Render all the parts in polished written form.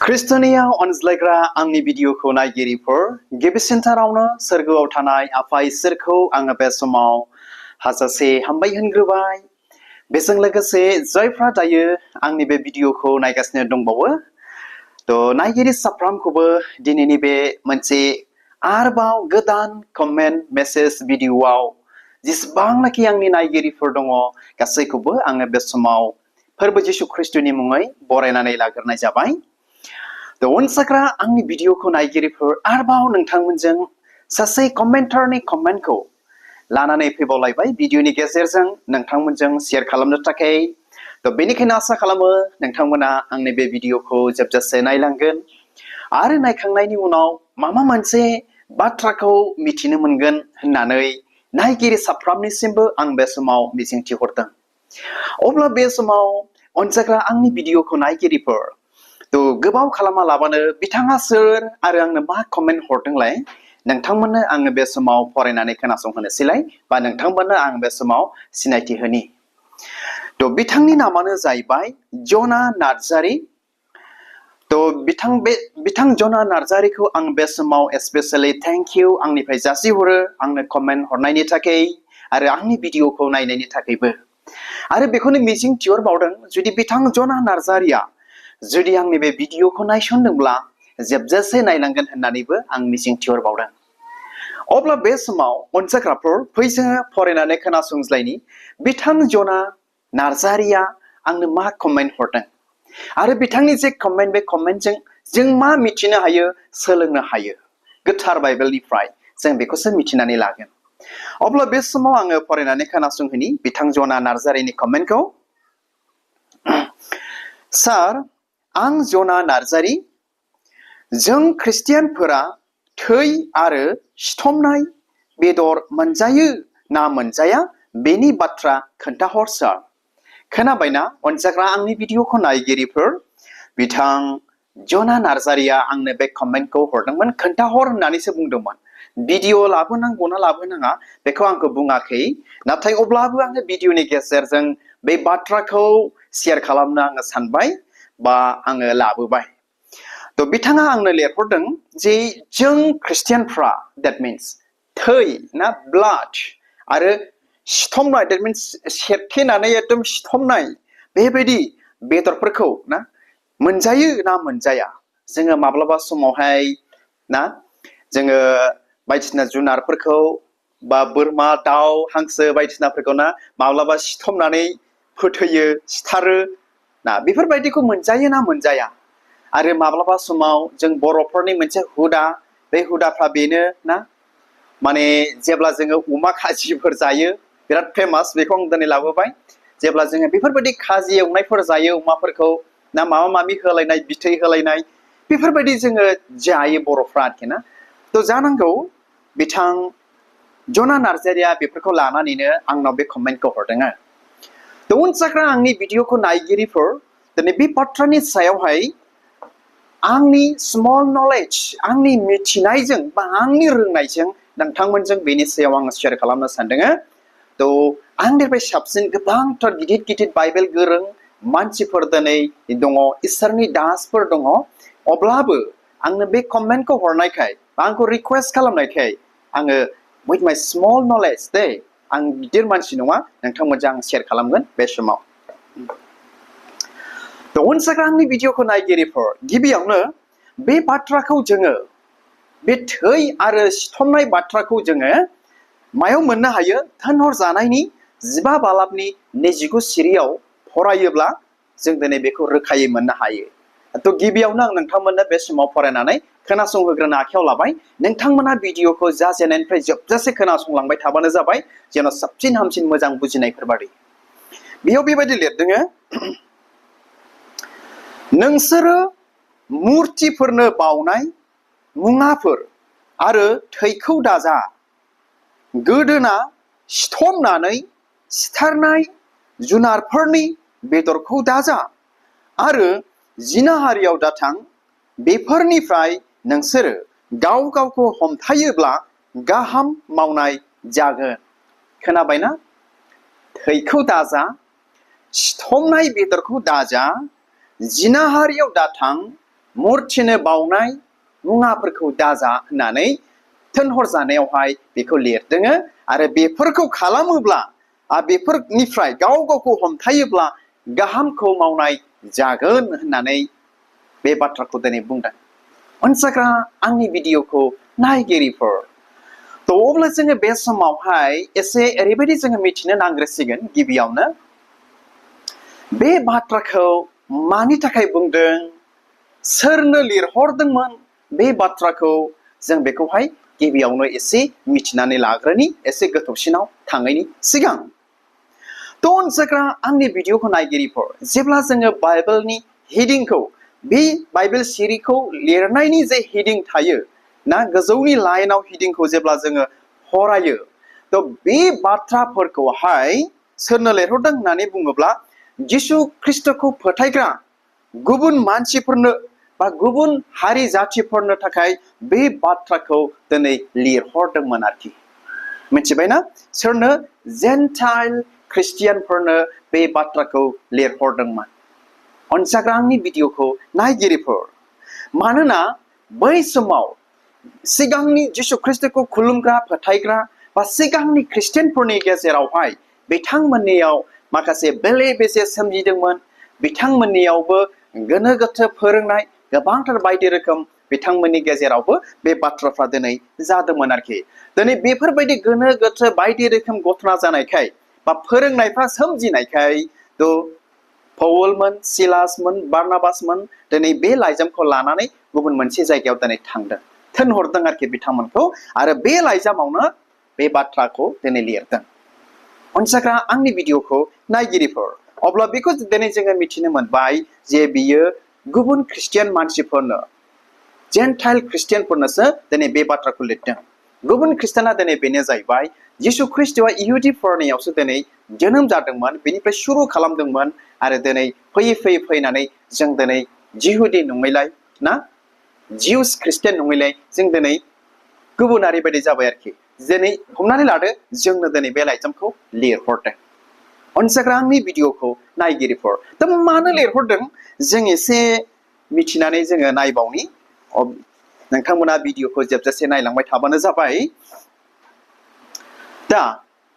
ख्रिस्ट'नियाव अनज्लायग्रा आंनि भिडिअखौ नायगिरिफोर गिबिसिनथारावनो सोरगोआव थानाय आफा इसोरखौ आङो बे समाव हाजासे हामबाय होनग्रोबाय। बेजों लोगोसे जायफ्रा दायो आंनि बे भिडिअखौ नायगासिनो दंबावो नायगिरि साफ्रोमखौबो दिनैनि बे मोनसे आरोबाव गोदान कमेन्ट मेसेज भिडिअआव जेसेबांनाखि आंनि नायगिरिफोर दङ गासैखौबो आङो बे समाव फोरबो जिसु ख्रिस्ट'नि मुङै बरायनानै लाग्रोनाय जाबाय। अनसायग्रा आंनि भिडिअखौ नायगिरिफोर आरोबाव नोंथांमोनजों सासे कमेन्टारनि कमेन्टखौ लानानै फैबावलायबाय भिडिअनि गेजेरजों नोंथांमोनजों शेयार खालामनो थाखाय। बेनिखायनो आसा खालामो नोंथांमोना आंनि बे भिडिअखौ जोबजासे नायलांगोन आरो नायखांनायनि उनाव माबा मोनसे बाथ्राखौ मिथिनो मोनगोन होननानै नायगिरि साफ्रोमनिसिमबो आं बे समाव मिजिंथिहरदों। अब्ला बे समाव अनसायग्रा आंनि भिडिअखौ नायगिरिफोर गोबाव खालामा लाबानो बिथाङा सोर आरो आंनो मा कमेन्ट हरदोंलाय नोंथांमोननो आङो बे समाव फरायनानै खोनासंहोनोसैलाय बा नोंथांमोननो आं बे समाव सिनायथि होनि। बिथांनि नामानो जाहैबाय जना नार्जारी। बिथां जना नार्जारीखौ आं बे समाव स्पेसियेलि थेंक इउ आंनिफ्राय जासिहरो आंनो कमेन्ट हरनायनि थाखाय आरो आंनि भिडिअखौ नायनायनि थाखायबो। आरो बेखौनो मिजिंथिहरबावदों जुदि बिथां जना नार्जारीया जुदि आंनि बे भिडिअखौ नायसनदोंब्ला जोबजासे नायलांगोन होननानैबो आं मिजिंथिहरबावदों। अब्ला बे समाव अनसायग्राफोर फै जोङो फरायनानै खोनासंज्लायनि बिथां जना नार्जारीया आंनो मा कमेन्ट हरदों आरो बिथांनि जे कमेन्ट बे कमेन्टजों जों मा मिथिनो हायो सोलोंनो हायो गोथार बाइबेलनिफ्राय जों बेखौसो मिथिनानै लागोन। अब्ला बे समाव आङो फरायनानै खोनासंहोनि बिथां जना नार्जारीनि कमेन्टखौ। सार, आं जना नार्जारी। जों ख्रिस्टियानफोरा थै आरो सिथमनाय बेदर मोनजायो ना मोनजाया बेनि बाथ्रा खोन्थाहर सार। खोनाबायना अनसायग्रा आंनि भिडिअखौ नायगिरिफोर बिथां जना नार्जारीया आंनो बे कमेन्टखौ हरदोंमोन खोन्थाहर होननानैसो बुंदोंमोन। भिडिअ लाबोनांगौना लाबोनाङा बेखौ आंखौ बुङाखै, नाथाय अब्लाबो आङो भिडिअनि गेजेरजों बे बाथ्राखौ शेयार खालामनो आङो सानबाय बा आङो लाबोबाय। बिथाङा आंनो लिरहरदों जे जों ख्रिस्टियानफ्रा that means थै ना ब्लाड आरो सिथमनाय that means सेरथेनानै एकदम सिथमनाय बेबायदि बेदरफोरखौ ना मोनजायो ना मोनजाया। जोङो माब्लाबा समावहाय ना जोङो बायदिसिना जुनारफोरखौ बा बोरमा दाउ हांसो बायदिसिनाफोरखौ ना माब्लाबा सिथमनानै फोथैयो सिथारो ना बेफोरबायदिखौ मोनजायो ना मोनजाया। आरो माब्लाबा समाव जों बर'फोरनि मोनसे हुदा बे हुदाफ्रा बेनो ना माने जेब्ला जोङो अमा खाजिफोर जायो बिराद फेमास बेखौ आं दिनै लाबोबाय। जेब्ला जोङो बेफोरबायदि खाजि एवनायफोर जायो अमाफोरखौ ना माबा माबि होलायनाय बिथै होलायनाय बेफोरबायदि जोङो जायो बर'फ्रा आरोखि ना। जानांगौ बिथां जना नार्जारीया बेफोरखौ लानानैनो आंनाव बे कमेन्टखौ हरदों। अनसायग्रा आंनि भिडिअखौ नायगिरिफोर दिनै बे बाथ्रानि सायावहाय आंनि स्मल नलेज आंनि मिथिनायजों बा आंनि रोंनायजों नोंथांमोनजों बेनि सायाव आङो शेयार खालामनो सानदों। आंनिफ्राय साबसिन गोबांथार गिदिर गिदिर बाइबेल गोरों मानसिफोर दिनै दङ इसोरनि दासफोर दङ। अब्लाबो आंनो बे कमेन्टखौ हरनायखाय बा आंखौ रिकुवेस्ट खालामनायखाय आङो with my small knowledge आं गिदिर मानसि नङा नोंथांमोनजों आं शेयार खालामगोन बे समाव। अनसायग्रा आंनि भिडिअखौ नायगिरिफोर गिबियावनो बे बाथ्राखौ जोङो बे थै आरो सिथमनाय बाथ्राखौ जोङो मायाव मोननो हायो थोनहर जानायनि 15 बालाबनि 29 सिरियाव फरायोब्ला जों दिनै बेखौ रोखायै मोननो हायो। गिबियावनो आं नोंथांमोननो बे समाव फरायनानै खोनासंहोग्रोनो आखायाव लाबाय। नोंथांमोना भिडिअखौ जाजेननायनिफ्राय जोबजासे खोनासंलांबाय थाबानो जाबाय जेन' साबसिन हामसिन मोजां बुजिनायफोर बादि। बेयाव बेबायदि लिरदों नोंसोरो मुर्तिफोरनो बावनाय मुवाफोर आरो थैखौ दाजा, गोदोना सिथमनानै सिथारनाय जुनारफोरनि बेदरखौ दाजा आरो जिनाहारियाव दाथां। बेफोरनिफ्राय नोंसोरो गाव गावखौ हमथायोब्ला गाहाम मावनाय जागोन। खोनाबायना? थैखौ दाजा, सिथमनाय बेदरखौ दाजा, जिनाहारियाव दाथां, मुर्तिनो बावनाय मुवाफोरखौ दाजा होननानै थिनहरजानायावहाय बेखौ लिरदों आरो बेफोरखौ खालामोब्ला बेफोरनिफ्राय गाव गावखौ हमथायोब्ला गाहामखौ मावनाय जागोन होननानै बे बाथ्राखौ दिनै बुंदों। अनसायग्रा आंनि भिडिअखौ नायगिरिफोर, अब्ला जोङो बे समावहाय एसे ओरैबायदि जोङो मिथिनो नांग्रोसिगोन गिबियावनो बे बाथ्राखौ मानि थाखाय बुंदों, सोरनो लिरहरदोंमोन बे बाथ्राखौ जों बेखौहाय गिबियावनो एसे मिथिनानै लाग्रोनि एसे गोथौसिनाव थाङैनि सिगां। अनसायग्रा आंनि भिडिअखौ नायगिरिफोर, जेब्ला जोङो बाइबेलनि हेडिंखौ बे बाइबेल सिरिखौ लिरनायनि जे हेडिं थायो ना, गोजौनि लाइनाव हेडिंखौ जेब्ला जोङो फरायो बे बाथ्राफोरखौहाय सोरनो लिरहरदों होननानै बुङोब्ला जिसु ख्रिस्टखौ फोथायग्रा गुबुन मानसिफोरनो बा गुबुन हारि जाथिफोरनो थाखाय बे बाथ्राखौ दिनै लिरहरदोंमोन आरोखि। मिथिबायना? सोरनो? जेन्टाइल ख्रिस्टियानफोरनो बे बाथ्राखौ लिरहरदोंमोन। अनसायग्रा आंनि भिडिअखौ नायगिरिफोर, मानोना बै समाव सिगांनि जिसु ख्रिस्टखौ खुलुमग्रा फोथायग्रा बा सिगांनि ख्रिस्टियानफोरनि गेजेरावहाय बिथांमोननियाव माखासे बेले बेजे सोमजिदोंमोन। बिथांमोननियावबो गोनो गोथो फोरोंनाय गोबांथार बायदि रोखोम बिथांमोननि गेजेरावबो बे बाथ्राफ्रा दिनै जादोंमोन आरोखि। दिनै बेफोरबायदि गोनो गोथो बायदि रोखोम घटना जानायखाय बा फोरोंनायफ्रा सोमजिनायखाय पौलमोन, सिलासमोन, बारनाबासमोन दिनै बे लाइजामखौ लानानै गुबुन मोनसे जायगायाव दिनै थांदों, थिनहरदों आरोखि बिथांमोनखौ, आरो बे लाइजामावनो बे बाथ्राखौ दिनै लिरदों। अनसायग्रा आंनि भिडिअखौ नायगिरिफोर, अब्ला बेखौ दिनै जोङो मिथिनो मोनबाय जे बियो गुबुन ख्रिस्टियान मानसिफोरनो, जेन्टाइल ख्रिस्टियानफोरनोसो दिनै बे बाथ्राखौ लिरदों। गुबुन ख्रिस्टाना दिनै बेनो जाहैबाय जिसु ख्रिस्टआ इहुदिफोरनियावसो दिनै जोनोम जादोंमोन, बेनिफ्राय सुरु खालामदोंमोन आरो दिनै फैयै फैनानै जों दिनै जिहुदि नङैलाय ना, जिउस ख्रिस्टियान नङैलाय जों दिनै गुबुनारि बायदि जाबाय आरोखि। दिनै हमनानै लादो जोंनो दिनै बे लाइजामखौ लिरहरदों। अनसायग्रा आंनि भिडिअखौ नायगिरिफोर, मानो लिरहरदों जों एसे मिथिनानै जोङो नायबावनि। नोंथांमोना भिडिअखौ जोबजासे नायलांबाय थाबानो जाबाय। दा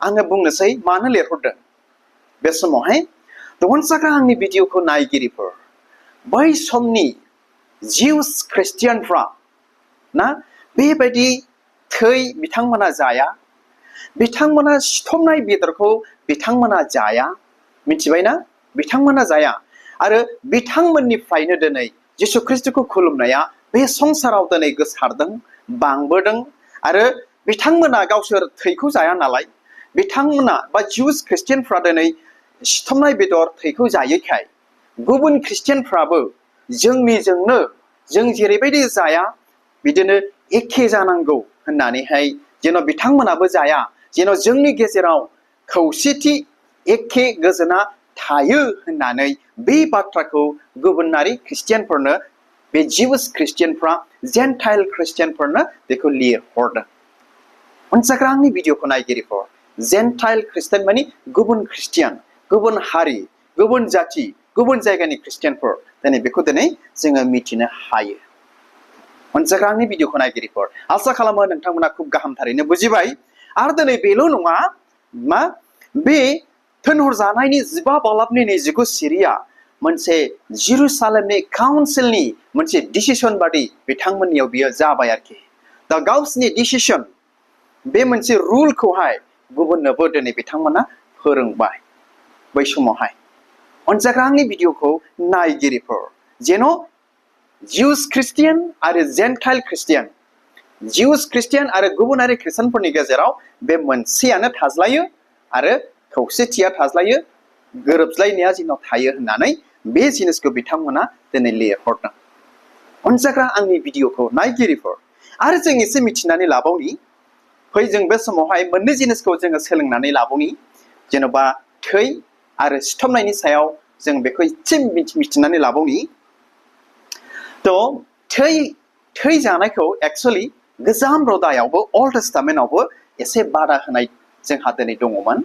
आङो बुंनोसै मानो लिरहरदों बे समावहाय। अनसायग्रा आंनि भिडिअखौ नायगिरिफोर, बै समनि जिउस ख्रिस्टियानफ्रा ना बेबायदि थै बिथांमोना जाया, बिथांमोना सिथमनाय बेदरखौ बिथांमोना जाया। मिथिबायना? बिथांमोना जाया। आरो बिथांमोननिफ्रायनो दिनै जिसु ख्रिस्टखौ खुलुमनाया बे संसाराव दिनै गोसारदों, बांबोदों। आरो बिथांमोना गावसोर थैखौ जाया नालाय, बिथांमोना बा जिउस ख्रिस्टियानफ्रा दिनै सिथमनाय बेदर थैखौ जायैखाय गुबुन ख्रिस्टियानफ्राबो जोंनिजोंनो जों जेरैबायदि जाया बिदिनो एखे जानांगौ होननानैहाय जेन' बिथांमोनाबो जाया, जेन' जोंनि गेजेराव खौसेथि एखे गोजोना थायो होननानै बे बाथ्राखौ गुबुनारि ख्रिस्टियानफोरनो, बे जिउस ख्रिस्टियानफ्रा जेन्टाइल ख्रिस्टियानफोरनो बेखौ लिरहरदों। अनसायग्रा आंनि भिडिअखौ नायगिरिफोर, जेन्टाइल ख्रिस्टियान माने गुबुन ख्रिस्टियान, गुबुन हारि, गुबुन जाथि, गुबुन जायगानि ख्रिस्टियानफोर, दिनै बेखौ दिनै जोङो मिथिनो हायो। अनसायग्रा आंनि भिडिअखौ नायगिरिफोर, आसा खालामो नोंथांमोना खुब गाहामथारैनो बुजिबाय। आरो दिनै बेल' नङा, मा बे थिनहरजानायनि 15 बालाबनि 29 सिरिया मोनसे जेरुसालेमनि काउन्सिलनि मोनसे डिसिसन बादि बिथांमोननियाव बियो जाबाय आरोखि। दा गावसिनि डिसिसन, बे मोनसे रुलखौहाय गुबुननोबो दिनै बिथांमोना फोरोंबाय बै समावहाय। अनसायग्रा आंनि भिडिअखौ नायगिरिफोर, जेन' जिउस ख्रिस्टियान आरो जेन्टाइल ख्रिस्टियान, जिउस ख्रिस्टियान आरो गुबुनारि ख्रिस्टियानफोरनि गेजेराव बे मोनसेयानो थाज्लायो आरो खौसेथिया थाज्लायो, गोरोबज्लायनाया जेन' थायो होननानै बे जिनिसखौ बिथांमोना दिनै लिरहरदों। अनसायग्रा आंनि भिडिअखौ नायगिरिफोर, आरो जों एसे मिथिनानै लाबावनि। फै जों बे समावहाय मोननै जिनिसखौ जोङो सोलोंनानै लाबावनि। जेन'बा थै आरो सिथमनायनि सायाव जों बेखौ एसे मिथिनानै लाबावनि। थै जानायखौ एक्सुअलि गोजाम रदायावबो, अल्ड टेस्टामेन्टआवबो एसे बादा होनाय जोंहा दिनै दङमोन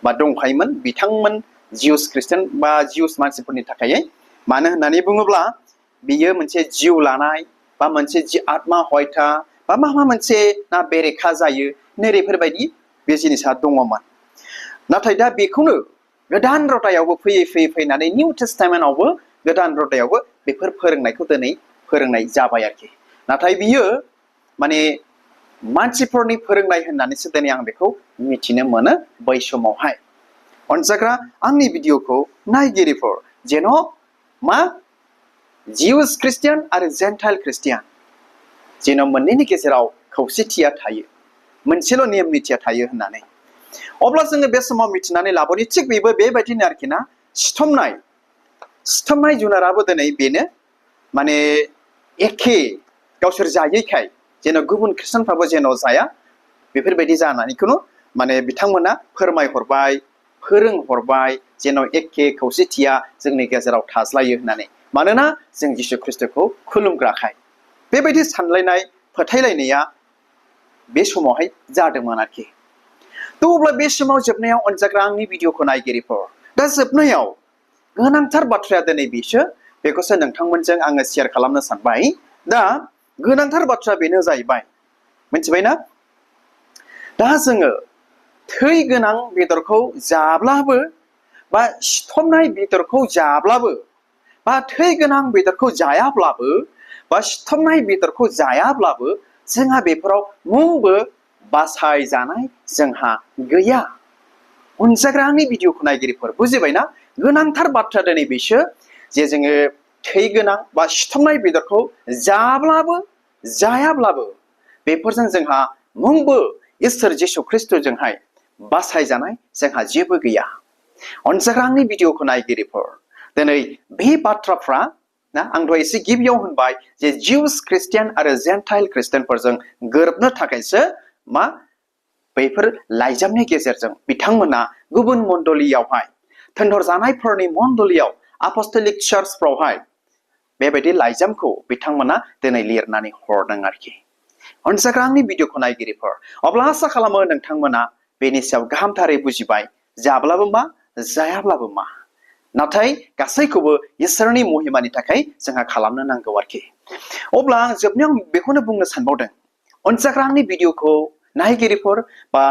बा दंखायोमोन बिथांमोन जिउस ख्रिस्टियान बा जिउस मानसिफोरनि थाखाय। मानो होननानै बुङोब्ला बियो मोनसे जिउ लानाय बा मोनसे आत्मा हयथा बा माबा मोनसे ना बेरेखा जायो नैबेफोरबायदि बे जिनिसा दङमोन। नाथाय दा बेखौनो गोदान रदायावबो फैयै फैनानै निउ टेस्टामेन्टआवबो गोदान रदायावबो बेफोर फोरोंनायखौ दिनै फोरोंनाय जाबाय आरोखि। नाथाय बियो माने मानसिफोरनि फोरोंनाय होननानैसो दिनै आं बेखौ मिथिनो मोनो बै समावहाय। अनजाग्रा आंनि भिडिअखौ नायगिरिफोर जेन' मा जिउस ख्रिस्टियान आरो जेन्टाइल ख्रिस्टियान जेन' मोननैनि गेजेराव खौसेथिया थायो, मोनसेल' नेम निथिया थायो होननानै। अब्ला जोङो बे समाव मिथिनानै लाबोनि थिग बेबो बेबायदिनो आरोखि ना सिथमनाय जुनाराबो दिनै बेनो माने एखे गावसोर जायैखाय जेन' गुबुन ख्रिस्टानफ्राबो जेन' जाया बेफोरबायदि जानानैखौनो माने बिथांमोना फोरमायहरबाय फोरोंहरबाय जेन' एखे खौसेथिया जोंनि गेजेराव थाज्लायो होननानै। मानोना जों जिसु ख्रिस्टखौ खुलुमग्राखाय बेबायदि सानलायनाय फोथायलायनाया बे समावहाय जादोंमोन आरोखि। थ' अब्ला बे समाव जोबनायाव अनजाग्रा आंनि भिडिअखौ नायगिरिफोर दा जोबनायाव गोनांथार बाथ्राया दिनै बिसो बेखौसो नोंथांमोनजों आङो शेयार खालामनो सानबाय। दा गोनांथार बाथ्रा बेनो जाहैबाय मिथिबायना दा जोङो थै गोनां बेदरखौ जाब्लाबो बा सिथमनाय बेदरखौ जाब्लाबो बा थै गोनां बेदरखौ जायाब्लाबो बा सिथमनाय बेदरखौ जायाब्लाबो जोंहा बेफोराव मुंबो बासायजानाय जोंहा गैया। अनजाग्रा आंनि भिडिअखौ नायगिरिफोर बुजिबायना गोनांथार बाथ्रा दिनै बिसो जे जोङो थै गोनां बा सिथमनाय बेदरखौ जाब्लाबो जायाब्लाबो बेफोरजों जोंहा मुंबो इसोर जिसु ख्रिस्टजोंहाय बासायजानाय जोंहा जेबो गैया। अनजाग्रा आंनि भिडिअखौ नायगिरिफोर दिनै बे बाथ्राफ्रा ना आं दहाय एसे गिबियाव होनबाय जे जिउस ख्रिस्टियान आरो जेन्टाइल ख्रिस्टियानफोरजों गोरोबनो थाखायसो मा बैफोर लाइजामनि गेजेरजों बिथांमोना गुबुन मण्डलियावहाय थोनहरजानायफोरनि मण्डलियाव आपस्टलिक चार्चफ्रावहाय बेबायदि लाइजामखौ बिथांमोना दिनै लिरनानै हरदों आरोखि। अनजाग्रा आंनि भिडिअखौ नायगिरिफोर अब्ला आसा खालामो नोंथांमोना बेनि सायाव गाहामथारै बुजिबाय जाब्लाबो मा जायाब्लाबो मा नाथाय गासैखौबो इसोरनि महिमानि थाखाय जोंहा खालामनो नांगौ आरोखि। अब्ला आं जोबनायाव बेखौनो बुंनो सानबावदों अनजाग्रा आंनि भिडिअखौ नायगिरिफोर बा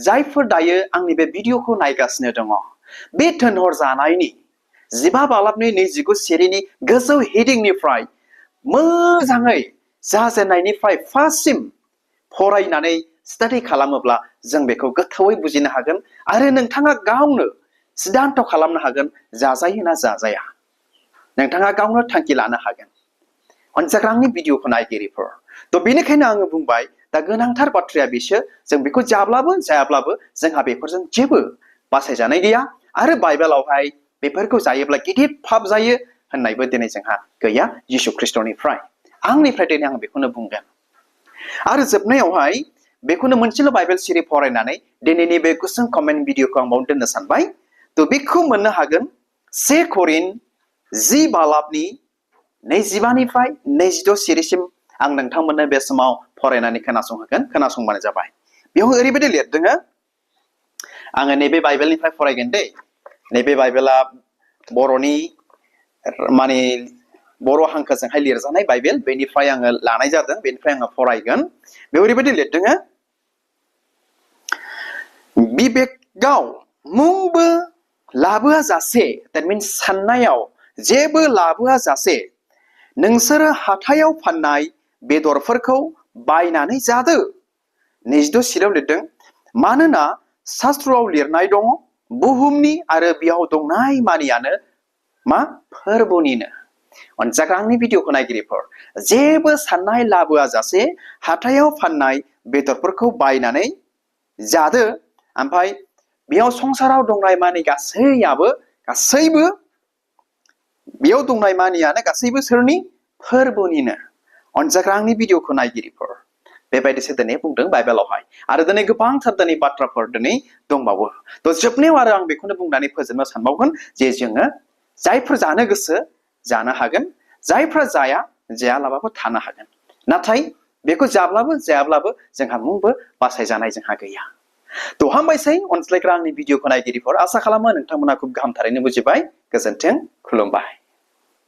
जायफोर दायो आंनि बे भिडिअखौ नायगासिनो दङ बे थोनहरजानायनि 15 बालाबनि 29 सिरिनि गोजौ हेडिंनिफ्राय मोजाङै जाजेननायनिफ्राय फार्स्टसिम फरायनानै स्टाडि खालामोब्ला जों बेखौ गोथौयै बुजिनो हागोन आरो नोंथाङा गावनो सिद्धान्त खालामनो हागोन जाजायो ना जाजाया। नोंथाङा गावनो थांखि लानो हागोन। अनजाग्रा आंनि भिडिअखौ नायगिरिफोर थ' बेनिखायनो आङो बुंबाय दा गोनांथार बाथ्राया बिसो जों बेखौ जाब्लाबो जायाब्लाबो जोंहा बेफोरजों जेबो बासायजानाय गैया आरो बाइबेलावहाय बेफोरखौ जायोब्ला गिदिर पाप जायो होननायबो दिनै जोंहा गैया जिसु ख्रिस्टनिफ्राय। आंनिफ्राय दिनै आं बेखौनो बुंगोन आरो जोबनायावहाय बेखौनो मोनसेल' बाइबेल सिरि फरायनानै दिनैनि बे गुसुं कमेन्ट भिडिअखौ आं बावनो दोननो सानबाय। थ' बेखौ मोननो हागोन 1 करिन्थ 10 बालाबनि 25निफ्राय 26 सिरिसिम आं नोंथांमोननो बे समाव फरायनानै खोनासंहोगोन खोनासंबानो जाबाय। बेयाव ओरैबायदि लिरदों आङो नैबे बाइबेलनिफ्राय फरायगोन दे। नैबे बाइबेला बर'नि माने बर' हांखोजोंहाय लिरजानाय बाइबेल बेनिफ्राय आङो लानाय जादों बेनिफ्राय आङो फरायगोन। बेयाव ओरैबायदि लिरदों बिबेकआव मुंबो लाबोआ जासे that means साननायाव जेबो लाबोआ जासे नोंसोरो हाथायाव फाननाय बेदरफोरखौ बायनानै जादो। 22 सिरियाव लिरदों मानोना शास्त्रआव लिरनाय दङ बुहुमनि आरो बेयाव दंनाय मानियानो मा फोरबोनिनो। अनजाग्रा आंनि भिडिअखौ नायगिरिफोर जेबो साननाय लाबोआ जासे हाथायाव फाननाय बेदरफोरखौ बायनानै जादो ओमफ्राय बेयाव संसाराव दंनाय मानि गासैबो बेयाव दंनाय मानियानो गासैबो सोरनि फोरबोनिनो। अनजाग्रा आंनि भिडिअखौ नायगिरिफोर बेबायदिसो दिनै बुंदों बाइबेलावहाय आरो दिनै गोबांथार दिनै बाथ्राफोर दिनै दंबावो। थ' जोबनायाव आरो आं बेखौनो बुंनानै फोजोबनो सानबावगोन जे जोङो जायफोर जानो गोसो जानो हागोन जायफ्रा जायालाबाबो थानो हागोन नाथाय बेखौ जाब्लाबो जायाब्लाबो जोंहा मुंबो बासायजानाय जोंहा गैया। थ' हामबायसै अनज्लायग्रा आंनि भिडिअखौ नायगिरिफोर आसा खालामो नोंथांमोना खुब गाहामथारैनो बुजिबाय। गोजोन्थों खुलुमबाय।